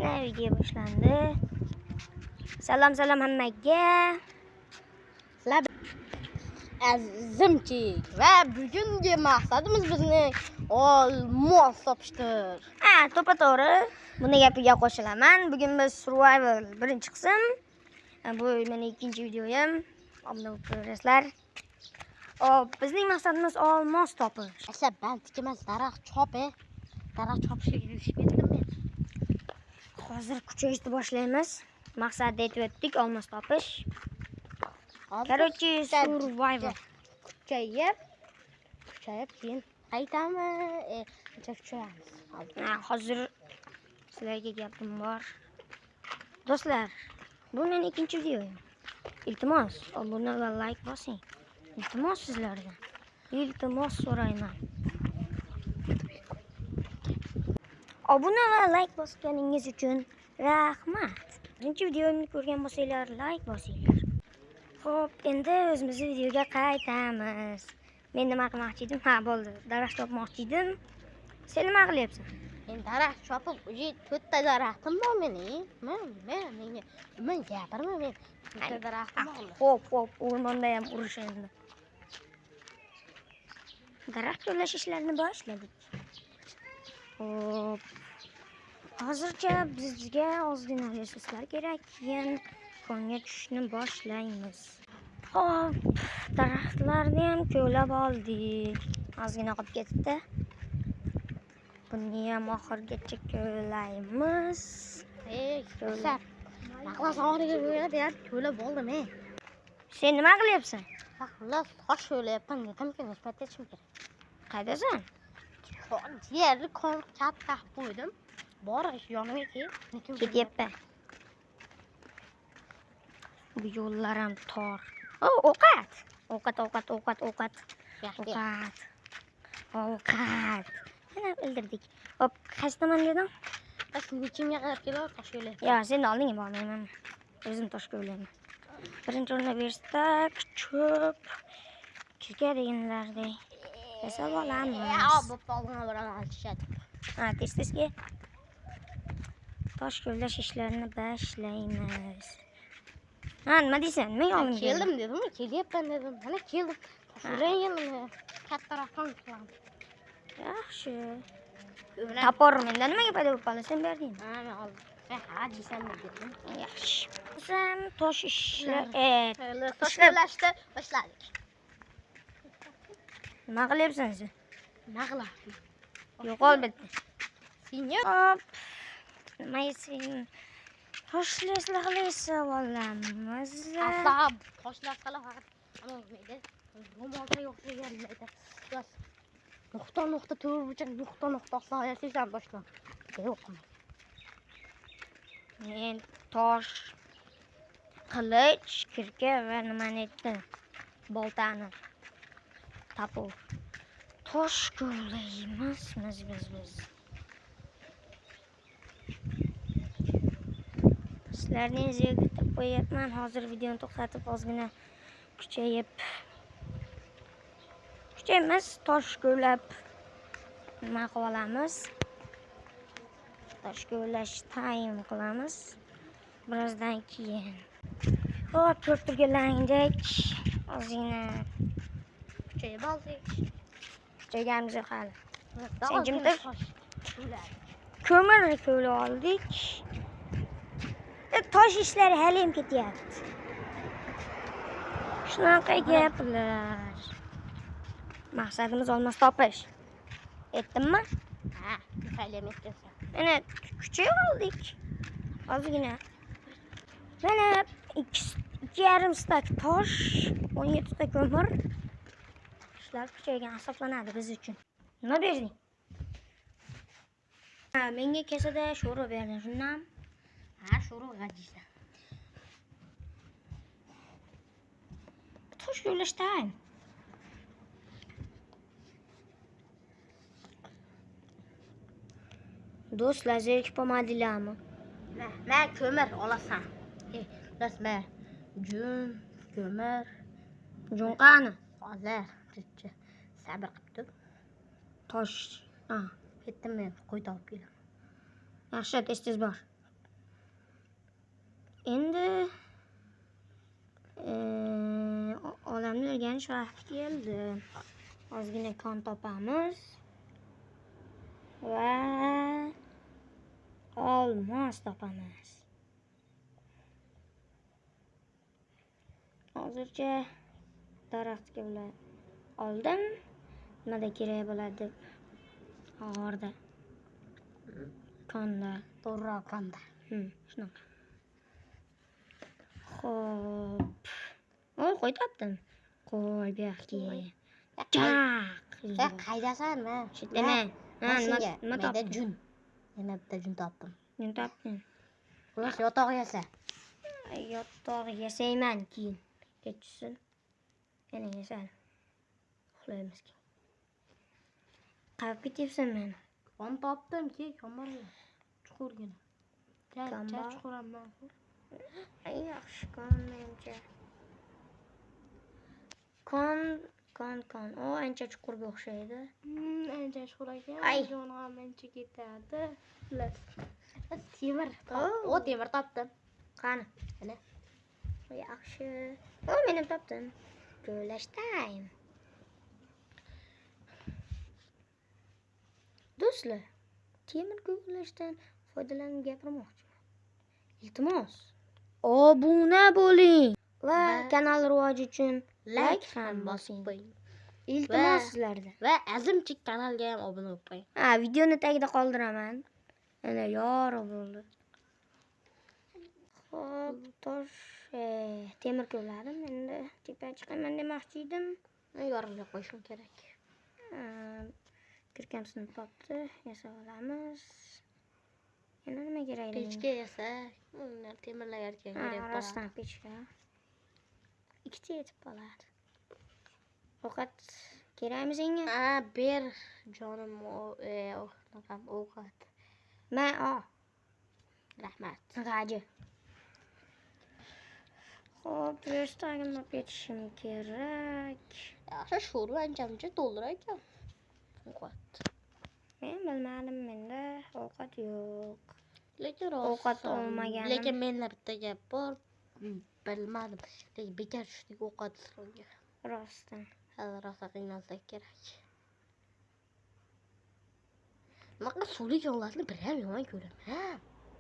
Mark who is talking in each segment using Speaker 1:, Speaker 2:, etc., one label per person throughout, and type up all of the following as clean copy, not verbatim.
Speaker 1: Arkadaşlar video başlandı. Selam hammaga.
Speaker 2: Sizlar azimchik va bugungi maqsadimiz bizni olmos topishdir.
Speaker 1: To'g'ri. Buni gapiga qo'shilaman. Bugun biz survival birinchi qism. Bu mening ikkinchi videoyim. Obuna ko'rasizlar. Bizning maqsadimiz olmos topish.
Speaker 2: Asa baltik emas, daraxt chopi. Daraxt chopishga kirishib ketdim men.
Speaker 1: Hozir kuchayishni boshlaymiz. Maqsadni aytib o'tdik, olmos topish. Короче, survival.
Speaker 2: Kuchayib keyin qaytamiz. Kuchayamiz.
Speaker 1: Hozir sizlarga gapim bor. Do'stlar, bu mening ikkinchi videoyim. Iltimos, obuna va like bosing. Iltimos sizlardan. Iltimos so'rayman. Obuna va like bosganingiz uchun rahmat. Birinchi videomni ko'rgan bo'lsanglar, like bosinglar. Xo'p, endi o'zimizning videoga qaytamiz. Men nima qilmoqchi edim? Bo'ldi. Daraxt chopmoqchi edim. Sen nima qilyapsan?
Speaker 2: Men daraxt chopib, uji 4 ta daraxtim bor mening. Men gapirma men. 4 ta daraxtim bor.
Speaker 1: Xo'p, o'rmonda ham urush endi. Daraxt yo'llash ishlarini boshladik. Xo'p. Hozircha bizga ozgina resurslar kerak, keyin konga tushishni boshlaymiz. Xo'p, daraxtlarni ham ko'lab oldik. Ozgina qolib ketdi. Buni ham oxirgacha ko'laymiz.
Speaker 2: Ko'lab. Maqlas oxiriga ko'lab oldim.
Speaker 1: Sen nima qilyapsan?
Speaker 2: Maqlas tosh o'ylayapman. Nimaga nisbat etishim kerak?
Speaker 1: Qaydasan?
Speaker 2: Yerni katta qo'ydim. Bor yoniga
Speaker 1: ketyapman. Bu yo'llar ham tor. Ovqat. Mana bildirdik. Hop, qaysi tomon dedim?
Speaker 2: Nechimga qadar keladi tosh o'ylayapman.
Speaker 1: Yo, sen oldinga bormayman. O'zim tosh o'ylayman. Birinchi o'rinda verstak, cho'p, kirga deganlardek. Yasab olamiz.
Speaker 2: Bu polg'ona bilan alishadi.
Speaker 1: Tez-tezga tosh ko'llash ishlarini boshlaymiz. Nima deysan? Men oldimga
Speaker 2: keldim dedim, kelyapman dedim. Mana keldim. Toshlayman. Kattaroqdan qilaman.
Speaker 1: Yaxshi. Tapor menda nimaga paydo bo'lib qoldi? Sen berding.
Speaker 2: Men oldim. Deysan dedim.
Speaker 1: Yaxshi. Sen tosh ishlashni
Speaker 2: boshladik.
Speaker 1: Nima qilyapsan sen?
Speaker 2: Nima qilyapman?
Speaker 1: Yo'qol bitta.
Speaker 2: Senyor.
Speaker 1: Hop. Nima yesang? Toshlar qilaysa olamiz.
Speaker 2: Asab, toshlar qala faqat ana neydi? Ro'molda yo'qliganda. Yo'q. Nuqta turbucha nuqta soyasidan boshla. Yo'qmi?
Speaker 1: Men tosh, qilich, kirka va nimani aytdim? Boltani. Tapur. Tosh ko'laymiz biz. Sizlarni iziga kutib qo'yapman. Hozir videoni to'xtatib ozgina kuchaymiz. Tosh ko'lab nima qilamiz? Tosh ko'lash time qilamiz. Birozdan keyin. Hop, ko'p turganlaringdek ozgina kuchayib oldik. Kuchayganimiz hali. Sen jim tur. Ko'mir ko'la oldik. Tosh ishlari hali ham ketyapti. Shunaqa gaplar. Maqsadimiz olmos topish. Aytdimmi?
Speaker 2: Qaylam aytdinsan.
Speaker 1: Mana kuchayib oldik. Ozgina. Mana 2,5 stak tosh, 17 ta ko'mir. Ishlar kuchaygan hisoblanadi biz uchun. Nima berding? Menga kasada sho'rva berding, shundan.
Speaker 2: Sho'rva g'ajiysan.
Speaker 1: Tosh ko'lash time. Do'stlar, zerikib qolmadinglarmi?
Speaker 2: Men ko'mir olasan. Rasman. Ko'mir.
Speaker 1: Qani?
Speaker 2: Hozir sabr qilib tur.
Speaker 1: Tosh.
Speaker 2: Ketdim men, qo'y topib kelaman.
Speaker 1: Yaxshi, tez bor. Endi olamni o'rganish vaqti keldi. Ozgina kon topamiz va olmos topamiz. Hozircha daraxtga ular oldim. Nimada kerak bo'ladi deb og'irda. Konda.
Speaker 2: To'g'riroq konda.
Speaker 1: Shunaqa. Xo'p. Qo'y topdim. Qo'y bu yoqqa. Chaq.
Speaker 2: Qaydasan men?
Speaker 1: Shitaman.
Speaker 2: Nima topdim? Jun. Yana bitta jun topdim.
Speaker 1: Men topdim.
Speaker 2: Xullas yotoq yasa.
Speaker 1: Yotoq yasayman keyin. Kechsin. Yana yasal. Uxlaymiz keyin. Qayerga ketyapsan meni?
Speaker 2: Kon topdim ki, kamarga. Chuqurgina.
Speaker 1: Kamba.
Speaker 2: Chuquramman.
Speaker 1: Yaxshi kon menimcha. Kon. O, ancha chuqurga o'xshaydi.
Speaker 2: Ancha chuqur ekan.
Speaker 1: Ay.
Speaker 2: Jonim ancha ketadi. Xullas. Temir. O, temir topdim.
Speaker 1: Qani?
Speaker 2: Mana.
Speaker 1: Yaxshi. O, men topdim. Joylash time. Do'stlar, temir ko'lashdan foydalanib gapirmoqchiman. Iltimos, obuna bo'ling va kanal rivoji uchun like ham bosing. Iltimos sizlardan.
Speaker 2: Va azimchi kanalga ham obuna bo'lib qo'ying.
Speaker 1: Videoni tagida qoldiraman. Ana yorug' bo'ldi. Xo'p, tosh, temir ko'ladim. Endi tepaga chiqaman demoqchi edim.
Speaker 2: Yorug'ga qo'yishim kerak.
Speaker 1: Kirkamsini topdi, yasab olamiz. Yana nima kerak?
Speaker 2: Pechga yasak. Ular temirlar kerak bo'ladi.
Speaker 1: Rostdan pechga. Ikkita yetib qoladi. Ovqat kerakmi senga?
Speaker 2: Ber jonim, ovqat. Rahmat.
Speaker 1: G'aji. Xo'p, restagimni ketishim kerak.
Speaker 2: Yaxshi, sho'rva ancha to'ldir ekan. Ovqat.
Speaker 1: Men bilmadim, menda ovqat yo'q.
Speaker 2: Lekin
Speaker 1: Ovqat olmaganim.
Speaker 2: Lekin menda bitta gap bor. Bilmadim. Lekin bekor tushdik ovqat so'rga.
Speaker 1: Rostdan.
Speaker 2: Hali rosa qiynalsak kerak. Nima suvli jonlarni bir ham yomon ko'raman.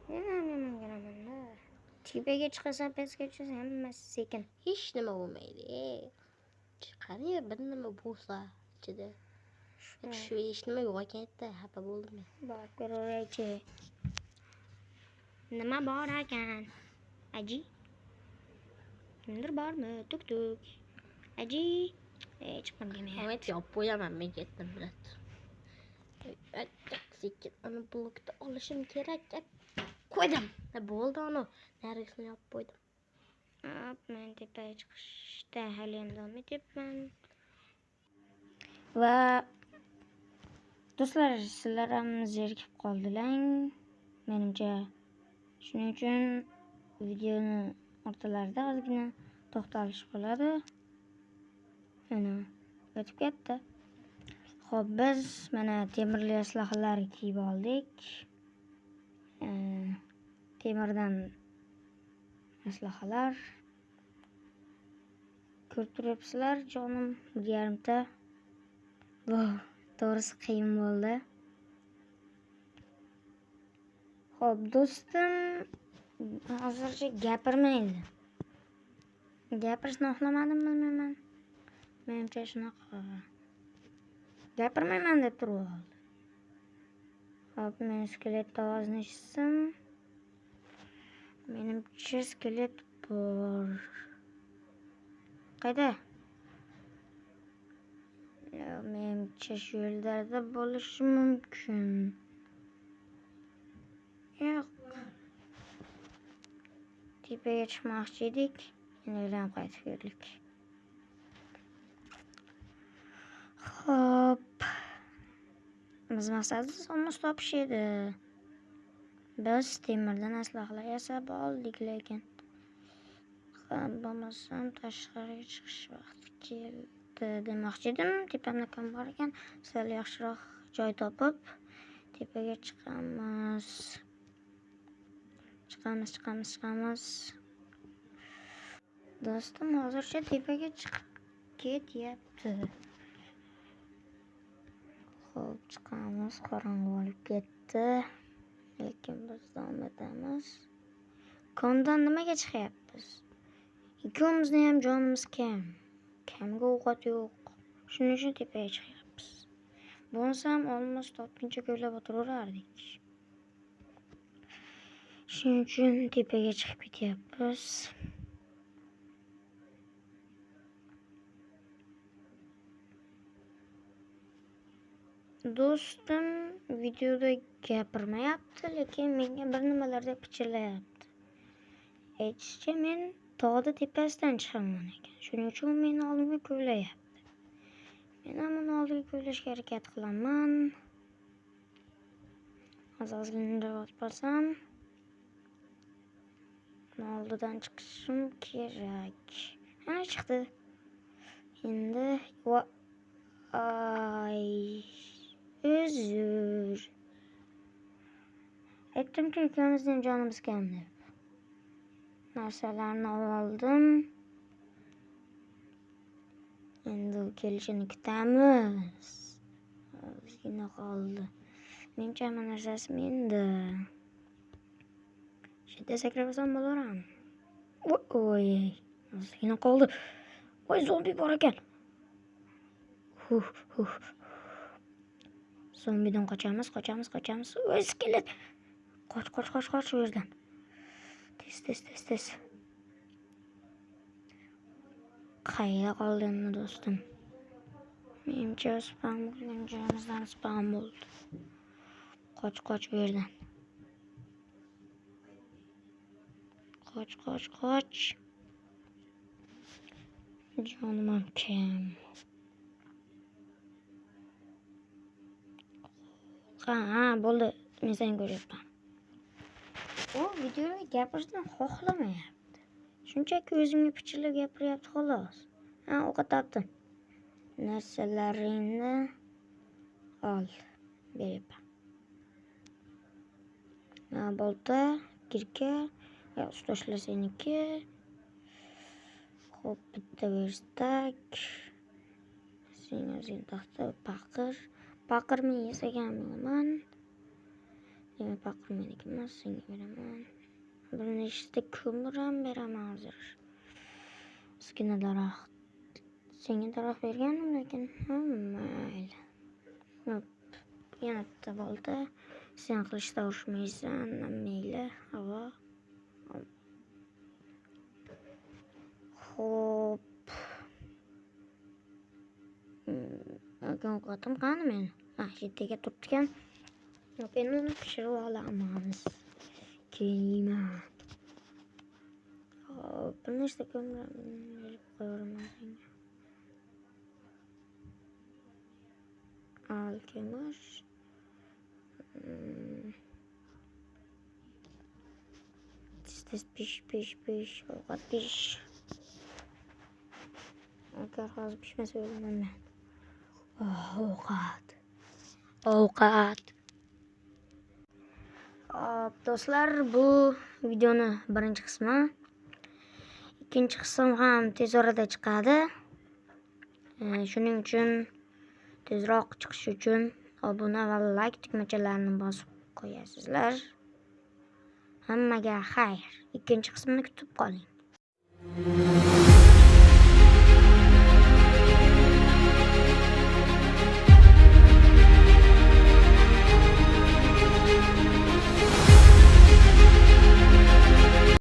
Speaker 1: Men ham yomon ko'raman-da. Tepaga chiqasan, pastga tushasan, hammasi sekin.
Speaker 2: Hech nima bo'lmaydi. Qani bir nima bo'lsa ichida. Shu hech nima yo'q ekan-da, xafa bo'ldim men.
Speaker 1: Bor ko'raveraychi. Nima bor ekan? Aji? Kimdir bormi? Tuk. Aji? Chiqib demayapti.
Speaker 2: Ahmet yopib qo'yaman, men ketdim bilat. Sekin ana blokda olishim kerak. Qo'ydim. Bo'ldi uni. Narigisini yopib qo'ydim.
Speaker 1: Men tepaga chiqishda hali ham davom etyapman. Va do'stlar, sizlar ham zerikib qoldilar. Menimcha shuning uchun videoni o'rtalarida ozgina to'xtalish bo'ladi. Mana o'tib ketdi. Xo'p, biz mana temirli aslahalar kiyib oldik. Temirdan aslahalar. Ko'rib turibsizlar, jonim, 1,5 ta. Bu to'g'risi qiyin bo'ldi. Xo'p, do'stim hozircha gapirmaydi. Gapirishni xohlamadim, bilmayman. Menimcha shunaqa. Gapirmayman deb turib oldi. Xo'p, men skelet ovozini eshitsam. Menimcha skelet bor. Qayda? Menimcha shu yerlarda bo'lishi mumkin. Yo'q. Tepaga chiqmoqchi edik. Endi ham qaytib keldik. Xo'p. Biz maqsadimiz olmos topish edi. Biz temirdan aslahalar yasab oldik, lekin bo'lmasam tashqariga chiqish vaqti keldi demoqchi edim. Tepamda kam bor ekan. Sal yaxshiroq joy topib tepaga chiqamiz. chiqamiz. Do'stim hozircha tepaga chiqib ketyapti. Xo'p, chiqamiz. Qorong'i bo'lib ketdi. Lekin biz davom etamiz. Kondan nimaga chiqyapmiz? Ikkimizni ham jonimiz kam. Kamga ovqat yo'q. Shuning uchun tepaga chiqyapmiz. Bo'lsam olmos topguncha ko'ylab o'tiraverardik. Shuning uchun tepaga chiqib ketyapmiz. Do'stim videoda gapirmayapti, lekin menga bir nimalarda pichirlayapti. Aytishicha, men tog'da tepasidan chiqaman ekan. Shuning uchun meni oldimga ko'ylayapti. Men ham uni oldiga ko'ylashga harakat qilaman. Ozgina bosam, oldidan chiqishim kerak. Ana chiqdi. Endi uzr. Aytdimki, ikkamizning jonimiz kam deb. Narsalarni oldim. Endi u kelishini kutamiz. Ozgina qoldi. Menimcha hamma narsasi menda. Shunday sakrab olsam bo'laram. Voy, ozgina qoldi. Voy, zombi bor ekan. Zombidan qochamiz. Voy, skelet. Qoch u yerdan. Tez. Qayerda qoldi endi do'stim? Menimcha spam bo'lgan joyimizdan spam bo'ldi. Qoch u yerdan. Qoch. Jonim kam. Ha, bo'ldi. Men seni ko'ryapman. U videoda gapirishni xohlamayapti. Shunchaki o'zimga pichirlab gapiryapti xolos. Ha, ovqat topdim. Narsalaringni ol, beryapman. Bolta, kirka, ustoshlar seniki. Xo'p, bitta verstak. Sen taxta, paqir men yasagan bo'laman. Demak, paqir meniki emas, senga beraman. Bir nechta ko'mir ham beraman hozir. Ozgina daraxt. Senga daraxt bergandim, lekin mayli. Hop, yana bitta bolta. Sen qilishda urishmaysan, mayli. Havo. Xo'p. Ovqatim qani meni? Yerga turibdi-kan. Yo'q, endi uni pishirib olamiz. Keyinman. Xo'p, bir nechta ko'mir berib qo'yaman senga. Al ko'mir. Tez pish. Ovqat pish. Agar hozir pishmasa o'laman men. Ovqat. Do'stlar, bu videoni birinchi qismi. Ikkinchi qism ham tez orada chiqadi. Shuning uchun tezroq chiqishi uchun obuna va like tugmachalarini bosib qo'yasizlar. Hammaga xayr. Ikkinchi qismini kutib qoling.